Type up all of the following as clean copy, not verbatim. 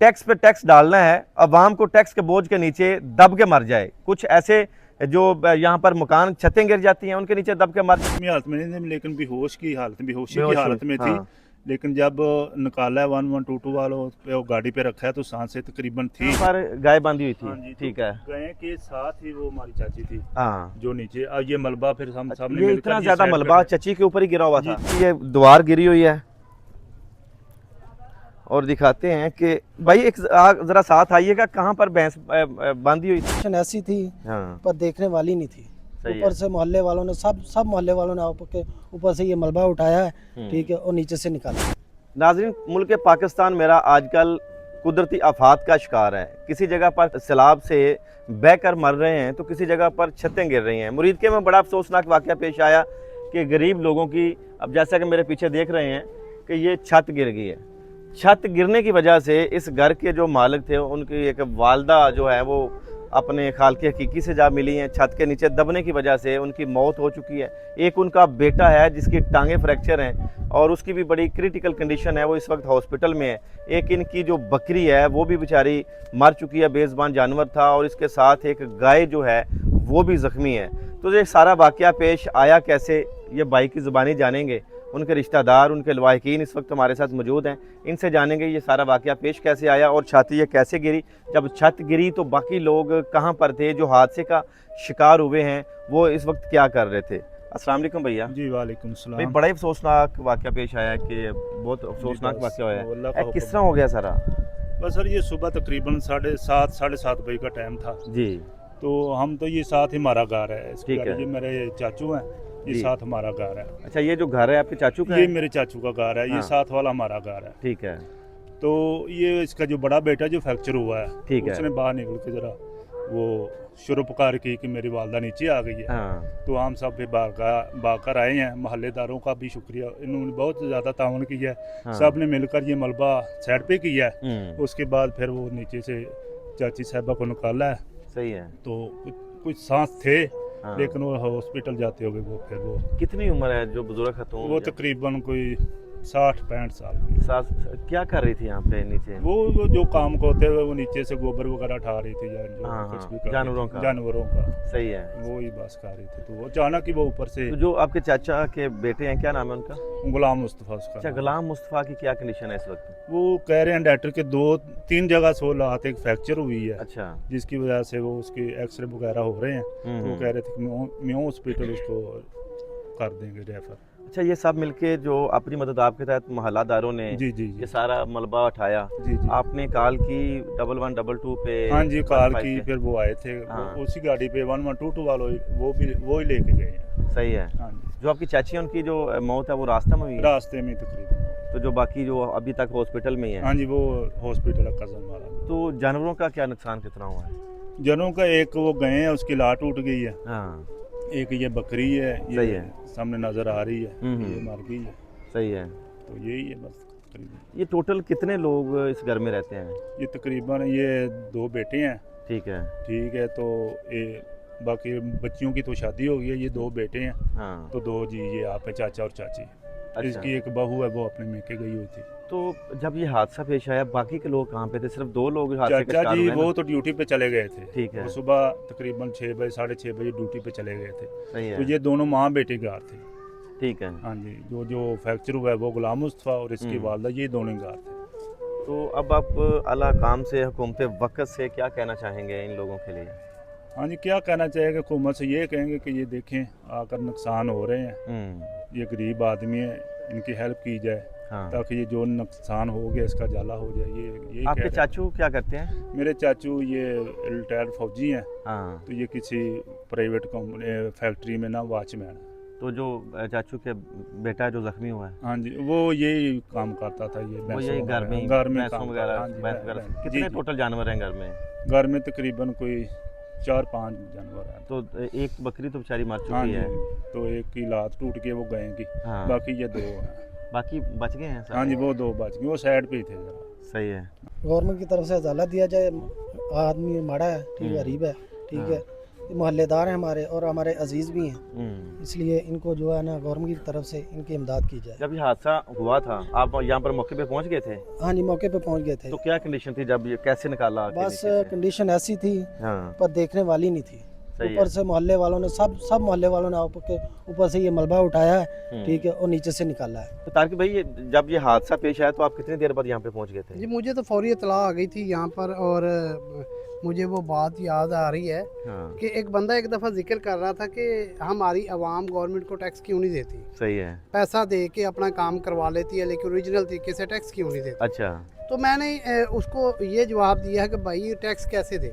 Tax पे tax डालना है, अवाम को टैक्स के बोझ के नीचे दब के मर जाए। कुछ ऐसे जो यहाँ पर मकान छतें गिर जाती हैं उनके नीचे दब के मर जाए। हालत में नहीं, लेकिन बेहोशी की बेहोशी, हालत में थी। हाँ। लेकिन जब निकाला है 1122 वालों पे वो गाड़ी पे रखा है तो सांसें तकरीबन थी। यहाँ पर गाय बांधी हुई हाँ थी, जी, ठीक तो है। गाय के साथ ही वो हमारी चाची थी हाँ, जो नीचे। अब ये मलबा फिर हम सब ने ये मिलकर इतना ज्यादा साइड मलबा पे- चची के ऊपर ही गिरा हुआ था। जी। ये दीवार गिरी हुई है और दिखाते हैं कि भाई एक जरा साथ आइएगा, कहाँ पर भैंस बांधी हुई थी। सिचुएशन ऐसी थी हाँ, पर देखने वाली नहीं थी। सही है। ऊपर से मोहल्ले वालों ने सब मोहल्ले वालों ने आपके ऊपर से ये मलबा उठाया है, ठीक है, और नीचे से निकाला। नाज़रीन, मुल्क पाकिस्तान मेरा आजकल कुदरती आफात का शिकार है। किसी जगह पर सैलाब से बहकर मर रहे हैं तो किसी जगह पर छतें गिर रही हैं। मुरीद के में बड़ा अफसोसनाक वाक़या पेश आया कि गरीब लोगों की, अब जैसा कि मेरे पीछे देख रहे हैं कि ये छत गिर गई है। छत गिरने की वजह से इस घर के जो मालिक थे उनकी एक वालदा जो है वो अपने खालके हकीकी से जा मिली हैं। छत के नीचे दबने की वजह से उनकी मौत हो चुकी है। एक उनका बेटा है जिसकी टांगें फ्रैक्चर हैं और उसकी भी बड़ी क्रिटिकल कंडीशन है, वो इस वक्त हॉस्पिटल में है। एक इनकी जो बकरी है वो भी बेचारी मर चुकी है, बेज़बान जानवर था, और इसके साथ एक गाय जो है वो भी ज़ख्मी है। तो ये सारा वाक़या पेश आया कैसे, ये भाई की ज़ुबानी जानेंगे। उनके रिश्तेदार, उनके लवाहिकीन इस वक्त हमारे साथ मौजूद हैं, इनसे जानेंगे ये सारा वाक़या पेश कैसे आया और छत ये कैसे गिरी। जब छत गिरी तो बाकी लोग कहाँ पर थे, जो हादसे का शिकार हुए हैं वो इस वक्त क्या कर रहे थे। अस्सलाम वालेकुम भैया। जी वालेकुम भाई सलाम। बड़ा ही अफसोसनाक वाक़या पेश आया कि बहुत अफसोसनाक बस, वाक़या वो अल्लाह का होया। किस हुक्म तरह हो गया सारा? बस सर, ये सुबह तकरीबन 7:30 7:30 बजे का टाइम था। जी, तो हम तो ये साथ ही हमारा घर है इसकी ठीक गाड़ी। है। ये मेरे चाचू हैं, ये जी। साथ हमारा घर है। अच्छा, ये जो घर है आपके चाचू का ये है? मेरे चाचू का घर है, हाँ। ये साथ वाला हमारा घर है। ठीक है, तो ये इसका जो बड़ा बेटा जो फ्रैक्चर हुआ है, ठीक है। उसने बाहर निकल के जरा वो शुरू पुकार की कि मेरी वालदा नीचे आ गई है। हाँ, तो हम सब भी भागकर आए हैं। मोहल्लेदारों का भी शुक्रिया, इन्होंने बहुत ज़्यादा ताउन किया है। हाँ। सब ने मिलकर ये मलबा साइड पे किया है। हम्म, उसके बाद फिर वो नीचे से चाची साहबा को निकाला है। सही है। तो कुछ सांस थे, हाँ। लेकिन वो हॉस्पिटल जाते हो गए। वो फिर वो कितनी उम्र है जो बुजुर्ग खतून? वो तकरीबन कोई 60-65 साल की। सास क्या कर रही थी यहाँ पे नीचे? वो जो काम को होते हुए वो नीचे से गोबर वगैरह उठा रही थी, या जो हाँ, कुछ हाँ, भी कर रही जानवरों थी। का। जानवरों का सही है। वो ही बस कर रही थी। तो वो अचानक ही वो ऊपर से तो जो आपके चाचा के बेटे हैं, क्या नाम है उनका? गुलाम मुस्तफ़ा उसका अच्छा, नाम। गुलाम मुस्तफ़ा की क्या कंडीशन है इस वक्त? वो कह रहे हैं डॉक्टर के 2-3 जगह 16 हाथ एक फ्रैक्चर हुई है, अच्छा। जिसकी वजह से वो उसके एक्सरे वगैरह हो रहे हैं। तो वो कह रहे थे कि म्यों हॉस्पिटल उसको कर देंगे रेफर। अच्छा, ये सब मिलके जो अपनी मदद आपके तहत मोहल्लादारों ने जी जी ये जी सारा मलबा उठाया, जी जी। आपने कॉल की 1122 पे? हाँ जी, कॉल 15 की, पे? फिर वो आए थे। हाँ। उसी गाड़ी पे 1122 वालों वो ही लेके गए हैं। सही है। हाँ जी, जो आपकी चाची है उनकी जो मौत है वो रास्ते में हुई है? रास्ते में तकरीबन। तो जो बाकी जो अभी तक हॉस्पिटल में ही है? हाँ जी, वो हॉस्पिटल है कज़न वाला। तो जानवरों का क्या नुकसान कितना हुआ है? जनों का एक वो गए हैं, उसकी लाट टूट गई है। हाँ, एक ये बकरी है, सही ये है। सामने नजर आ रही है, हम्म। ये मर गई है। सही है। तो यही है बस तकरीबन। ये टोटल कितने लोग इस घर में रहते हैं? ये तकरीबन ये 2 बेटे हैं, ठीक है। ठीक है। तो ये बाकी बच्चियों की तो शादी हो गई है। ये 2 बेटे हैं, हाँ, तो 2 जी ये आप है, चाचा और चाची। अच्छा। इसकी एक बहू है, वो अपने मेके गई हुई थी। तो जब ये हादसा पेश आया बाकी के लोग कहाँ पे थे? सिर्फ 2 लोग हादसे के चाचा शिकार जी हुए वो ना? तो ड्यूटी पे चले गए थे। ठीक है। वो सुबह तकरीबन 6 बजे 6:30 बजे ड्यूटी पे चले गए थे। सही तो है। ये दोनों माँ बेटे घर थे। ठीक है। हाँ जी, जो फ्रैक्चर हुआ है वो गुलाम मुस्तफ़ा और इसकी वालदा, ये दोनों घर थे। तो अब आप अला काम से, हुकूमत वक़्त से क्या कहना चाहेंगे इन लोगों के लिए? हाँ जी, क्या कहना चाहेंगे हुकूमत से? ये कहेंगे कि ये देखें आकर नुकसान हो रहे हैं, ये गरीब आदमी है, इनकी हेल्प की जाए, हाँ। ताकि ये जो नुकसान हो गया इसका जाला हो जाए। ये आपके कह रहे चाचू क्या करते हैं? हैं। मेरे चाचू ये रिटायर्ड फौजी हैं। हाँ। तो ये किसी प्राइवेट कंपनी फैक्ट्री में ना वॉचमैन है। तो जो चाचू के बेटा जो जख्मी हुआ है हाँ जी, वो यही काम करता था। ये वो यही घर में काम भैंसों करता। हाँ वगैरह, जी, भैंस वगैरह? जी, कितने जी। टोटल जानवर हैं घर में? घर में तकरीबन कोई 4-5 जानवर हैं। तो एक बकरी तो बेचारी मर हाँ चुकी जी, है। तो एक की लात टूट के वो गएंगी, हाँ। बाकी ये 2 हैं। बाकी बच गए हैं सारे? हाँ जी, वो 2 बच गए, वो साइड पे ही थे जरा। सही है। गवर्नमेंट की तरफ से अदालत दिया जाए, आदमी माड़ा है, ठीक है, गरीब है, ठीक है, मोहल्लेदार हैं हमारे और हमारे अजीज़ भी हैं, इसलिए इनको जो है ना गवर्नमेंट की तरफ से इनकी इमदाद की जाए। जब ये हादसा हुआ था आप यहाँ पर मौके पे पहुँच गए थे? हाँ जी, मौके पे पहुंच गए थे। तो क्या कंडीशन थी जब ये कैसे निकाला आके बस नीचे से? कंडीशन ऐसी थी हाँ पर देखने वाली नहीं थी। सही ऊपर है। से मोहल्ले वालों ने सब मोहल्ले वालों ने आपके ऊपर से ये मलबा उठाया है, हम्म। ठीक है, और नीचे से निकाला है। तो तारकिब भाई जब ये हादसा पेश आया तो आप कितनी देर बाद यहाँ पे पहुँच गए थे? जी मुझे तो फौरी इतला आ गई थी यहाँ पर, और मुझे वो बात याद आ रही है हाँ कि एक बंदा एक दफ़ा जिक्र कर रहा था कि हमारी आवाम गवर्नमेंट को टैक्स क्यों नहीं देती, सही है। पैसा दे के अपना काम करवा लेती है लेकिन ओरिजिनल तरीके से टैक्स क्यों नहीं देती। अच्छा। तो मैंने उसको ये जवाब दिया है कि भाई ये टैक्स कैसे दे।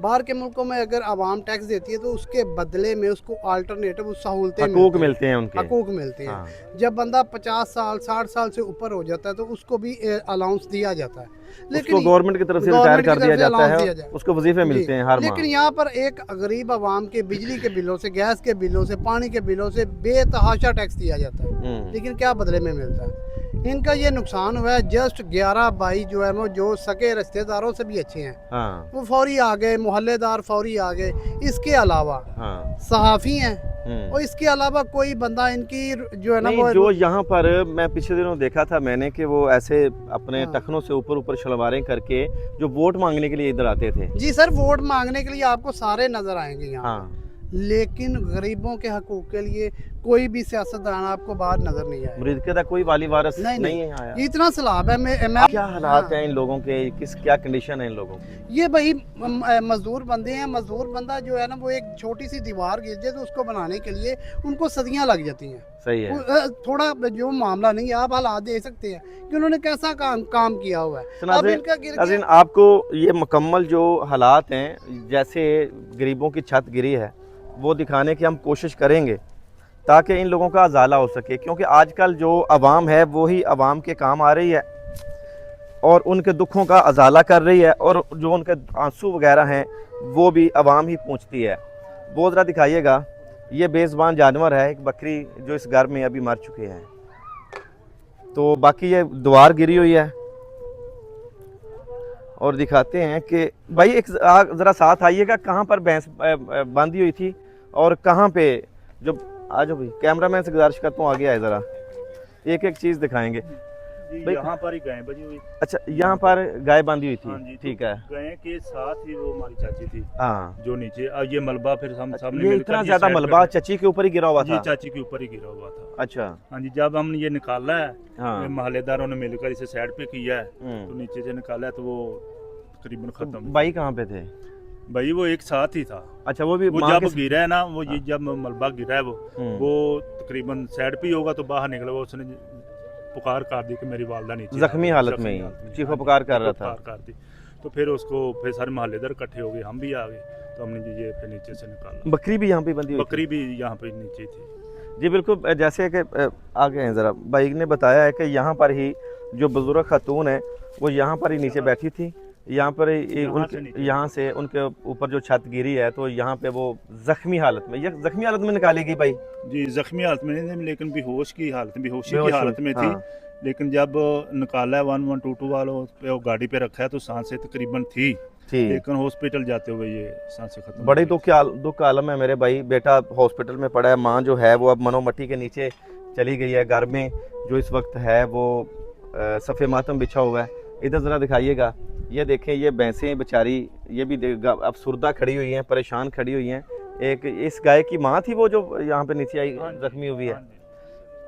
बाहर के मुल्कों में अगर आवाम टैक्स देती है तो उसके बदले में उसको अल्टरनेटिव सहूलतें हकूक मिलते हैं उनके। हकूक मिलते हैं। हाँ। जब बंदा 50 साल 60 साल से ऊपर हो जाता है तो उसको भी अलाउंस दिया जाता है, उसको गवर्नमेंट की तरफ से रिटायर कर दिया जाता allowance है, जाए। उसको वजीफे मिलते हैं हर लेकिन माह। यहाँ पर एक गरीब आवाम के बिजली के बिलों से, गैस के बिलों से, पानी के बिलों से बेतहाशा टैक्स दिया जाता है, लेकिन क्या बदले में मिलता है? इनका ये नुकसान हुआ है। जस्ट 11 भाई जो है वो जो सके रिश्तेदारों से भी अच्छे हैं, हाँ वो फौरी आ गए, मोहल्लेदार फौरी आ गए। इसके अलावा हाँ। सहाफ़ी हैं और इसके अलावा कोई बंदा इनकी जो है ना नहीं, वो जो यहाँ पर मैं पिछले दिनों देखा था मैंने कि वो ऐसे अपने हाँ। टखनों से ऊपर ऊपर शलवारें करके जो वोट मांगने के लिए इधर आते थे। जी सर, वोट मांगने के लिए आपको सारे नजर आएंगे यहाँ हाँ पर। लेकिन गरीबों के हकूक के लिए कोई भी सियासतदान आपको बाहर नजर नहीं आएगा। मुरीद के कोई वाली वारस नहीं, नहीं है आया। इतना सलाब है। मैं क्या हालात हैं इन लोगों के, क्या कंडीशन है इन लोगों की? ये भाई मजदूर बंदे हैं। मजदूर बंदा जो है ना वो एक छोटी सी दीवार गिर जाए तो उसको बनाने के लिए उनको सदियां लग जाती हैं। सही है। थोड़ा जो मामला नहीं है, आप हालात देख सकते हैं कि उन्होंने कैसा काम किया हुआ है। तो अब इनका गिर गया। नाज़रीन, आपको ये मुकम्मल जो हालात हैं जैसे गरीबों की छत गिरी है वो दिखाने की हम कोशिश करेंगे ताकि इन लोगों का अजाला हो सके, क्योंकि आजकल जो आवाम है वो ही आवाम के काम आ रही है और उनके दुखों का अजाला कर रही है, और जो उनके आंसू वगैरह हैं वो भी आवाम ही पूछती है। वो ज़रा दिखाइएगा, ये बेज़बान जानवर है, एक बकरी जो इस घर में अभी मर चुकी है। तो बाकी ये दीवार गिरी हुई है और दिखाते हैं कि भाई एक ज़रा साथ आइएगा, कहाँ पर भैंस बांधी हुई थी और कहाँ पे, जो आ जाओ भाई, कैमरामैन से गुजारिश करता हूँ आगे आए, ज़रा एक एक चीज़ दिखाएंगे। भाई- यहाँ पर ही गाय बजी हुई। अच्छा, यहाँ पर गाय बांधी हुई हाँ थी, जी, ठीक है। गाय के साथ ही वो हमारी चाची थी हाँ, जो नीचे। अब ये मलबा फिर हम सामने ये मिलकर इतना ये ज़्यादा साइड मलबा पे- चची के ऊपर ही गिरा हुआ जी था? चाची के ऊपर ही गिरा हुआ था। अच्छा। हाँ जी, जब हमने ये निकाला है, हाँ। मोहल्लेदारों ने मिलकर इसे साइड पे किया है, हम्म। तो नीचे से निकाला है तो वो तकरीबन खत्म। भाई कहाँ पे थे? भाई वो एक साथ ही था। अच्छा, वो भी वो माँ जब के- गिरा है ना, वो ये जब मलबा गिरा है हम्म। वो तकरीबन साइड पे ही होगा, तो बाहर निकला वो, उसने पुकार कर दी कि मेरी वालदा नीचे जख्मी आ गई। हालत जख्मी में ही, हालत में। चीखो हाँ जी, पुकार कर रहा चीखो था। पुकार कर दी। तो फिर उसको फिर सारे मोहल्लेदार इकट्ठे हो गए, हम भी आ गए, तो हमने जी ये फिर नीचे से निकाला। बकरी भी यहाँ पे बंधी हुई थी? बकरी भी यहाँ पे नीचे थी। जी बिल्कुल, जैसे कि आगे हैं ज़रा, भाई ने बताया है कि यहाँ पर ही जो बुजुर्ग खातून है वो यहाँ पर ही नीचे बैठी थी, यहाँ पर ही यहाँ से नीचे। यहाँ से उनके ऊपर जो छत गिरी है तो यहाँ पे वो जख्मी हालत में, ये जख्मी हालत में निकाली गई भाई? जी जख्मी हालत में नहीं थी, लेकिन बेहोशी की बेहोश हालत में थी। हाँ। लेकिन जब निकाला है 1122 वालों पे वो गाड़ी पे रखा है तो सांसें तकरीबन थी, ठीक। लेकिन हॉस्पिटल जाते हुए ये सांसें खत्म बड़ी हो दुख का आलम है मेरे भाई, बेटा हॉस्पिटल में पड़ा है, माँ जो है वो अब मनोमट्टी के नीचे चली गई है। घर में जो इस वक्त है वो सफ़े मातम बिछा हुआ है। इधर ज़रा दिखाइएगा, ये देखें, ये भैंसें बेचारी ये भी अफसुर्दा खड़ी हुई हैं, परेशान खड़ी हुई हैं। एक इस गाय की माँ थी वो जो यहाँ पे नीचे आई हाँ जी, जख्मी हुई है, हाँ जी।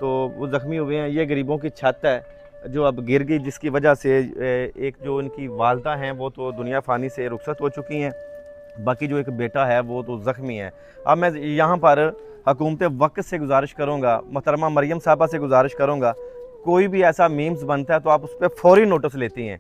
तो वो ज़ख्मी हुए हैं। ये गरीबों की छत है जो अब गिर गई, जिसकी वजह से एक जो उनकी वालदा हैं वो तो दुनिया फ़ानी से रुखसत हो चुकी हैं, बाकी जो एक बेटा है वो तो ज़ख्मी है। अब मैं यहाँ पर हुकूमत वक्त से गुजारिश करूँगा, मोहतरमा मरियम साहबा से गुजारिश करूँगा, कोई भी ऐसा मीम्स बनता है तो आप उस पर फ़ौरी नोटिस लेती हैं।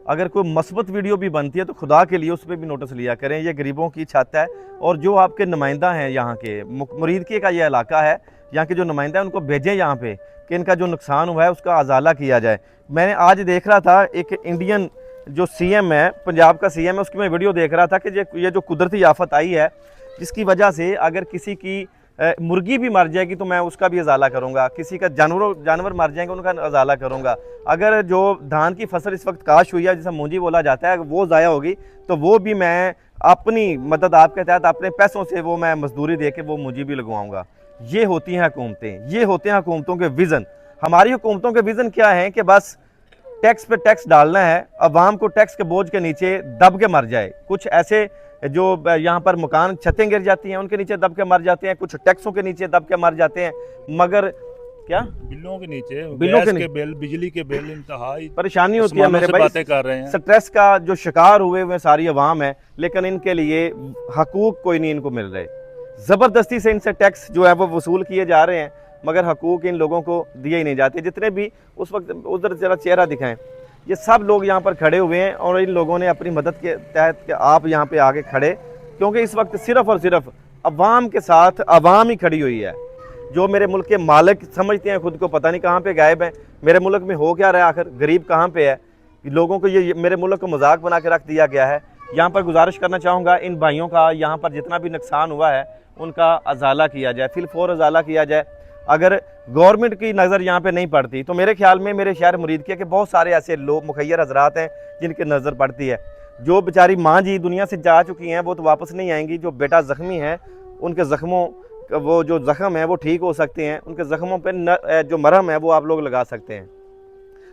अगर कोई मस्बत वीडियो भी बनती है तो खुदा के लिए उस पर भी नोटिस लिया करें। ये गरीबों की छत है और जो आपके नुमाइंदा हैं यहाँ के, मुरीदके का ये इलाका है, यहाँ के जो नुमाइंदा हैं उनको भेजें यहाँ पे कि इनका जो नुकसान हुआ है उसका अजाला किया जाए। मैंने आज देख रहा था एक इंडियन जो सीएम है, पंजाब का सीएम है, उसकी मैं वीडियो देख रहा था कि ये जो कुदरती आफत आई है जिसकी वजह से अगर किसी की मुर्गी भी मर जाएगी तो मैं उसका भी अजाला करूँगा, किसी का जानवर मर जाएंगे उनका अजाला करूँगा। अगर जो धान की फसल इस वक्त काश हुई है जिसे मूंजी बोला जाता है वो ज़ाया होगी तो वो भी मैं अपनी मदद आपके तहत अपने पैसों से वो मैं मजदूरी दे के वो मुझे भी लगवाऊंगा। ये होती हैं हुकूमतें, ये होते हैं हुकूमतों के विज़न। हमारी हुकूमतों के विज़न क्या है कि बस टैक्स पे टैक्स डालना है, अवाम को टैक्स के बोझ के नीचे दब के मर जाए। कुछ ऐसे जो यहाँ पर मकान छतें गिर जाती हैं उनके नीचे दब के मर जाते हैं, कुछ टैक्सों के नीचे दब के मर जाते हैं, मगर क्या बिलों के नीचे, बिलों गैस के के बिल, बिजली के बिल, इंतहाई परेशानी होती है मेरे से भाई। बातें कर रहे हैं। स्ट्रेस का जो शिकार हुए हुए सारी अवाम है, लेकिन इनके लिए हकूक कोई नहीं इनको मिल रहे। ज़बरदस्ती से इनसे टैक्स जो है वो वसूल किए जा रहे हैं, मगर हकूक इन लोगों को दिए ही नहीं जाते। जितने भी उस वक्त उधर जरा चेहरा दिखाएं, ये सब लोग यहाँ पर खड़े हुए हैं और इन लोगों ने अपनी मदद के तहत कि आप यहाँ पे आके खड़े, क्योंकि इस वक्त सिर्फ और सिर्फ अवाम के साथ अवाम ही खड़ी हुई है। जो मेरे मुल्क के मालिक समझते हैं खुद को, पता नहीं कहाँ पे गायब हैं। मेरे मुल्क में हो क्या रहा है, आखिर गरीब कहाँ पे है? लोगों को ये मेरे मुल्क को मजाक बना के रख दिया गया है। यहाँ पर गुजारिश करना चाहूँगा इन भाइयों का, यहाँ पर जितना भी नुकसान हुआ है उनका अजाला किया जाए, फिलफौर अजाला किया जाए। अगर गवर्नमेंट की नज़र यहाँ पे नहीं पड़ती तो मेरे ख्याल में मेरे शहर मुरीदके के बहुत सारे ऐसे लोग मुखैर हजरात हैं जिनकी नज़र पड़ती है। जो बेचारी माँ जी दुनिया से जा चुकी हैं वो तो वापस नहीं आएंगी। जो बेटा ज़ख्मी है उनके ज़ख्मों वो जो ज़ख्म है वो ठीक हो सकते हैं, उनके ज़ख्मों पर जो मरहम है वो आप लोग लगा सकते हैं।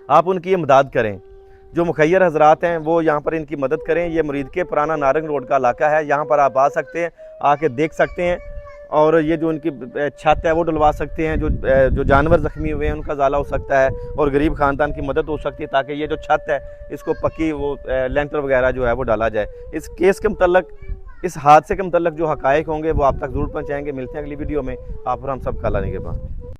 आप उनकी इमदाद करें। जो मुखैर हजरात हैं वो यहाँ पर इनकी मदद करें। ये मुरीदके पुराना नारंग रोड का इलाका है, यहाँ पर आप आ सकते हैं, आके देख सकते हैं और ये जो उनकी छत है वो डलवा सकते हैं। जो जानवर ज़ख्मी हुए हैं उनका ज़ाला हो सकता है और गरीब ख़ानदान की मदद हो सकती है ताकि ये जो छत है इसको पक्की वो लेंटर वगैरह जो है वो डाला जाए। इस केस के मतलब, इस हादसे के मतलब जो हक़ाइक़ होंगे वो आप तक ज़रूर पहुँचाएँगे। मिलते हैं अगली वीडियो में। आप और हम सब कल आने के बाद।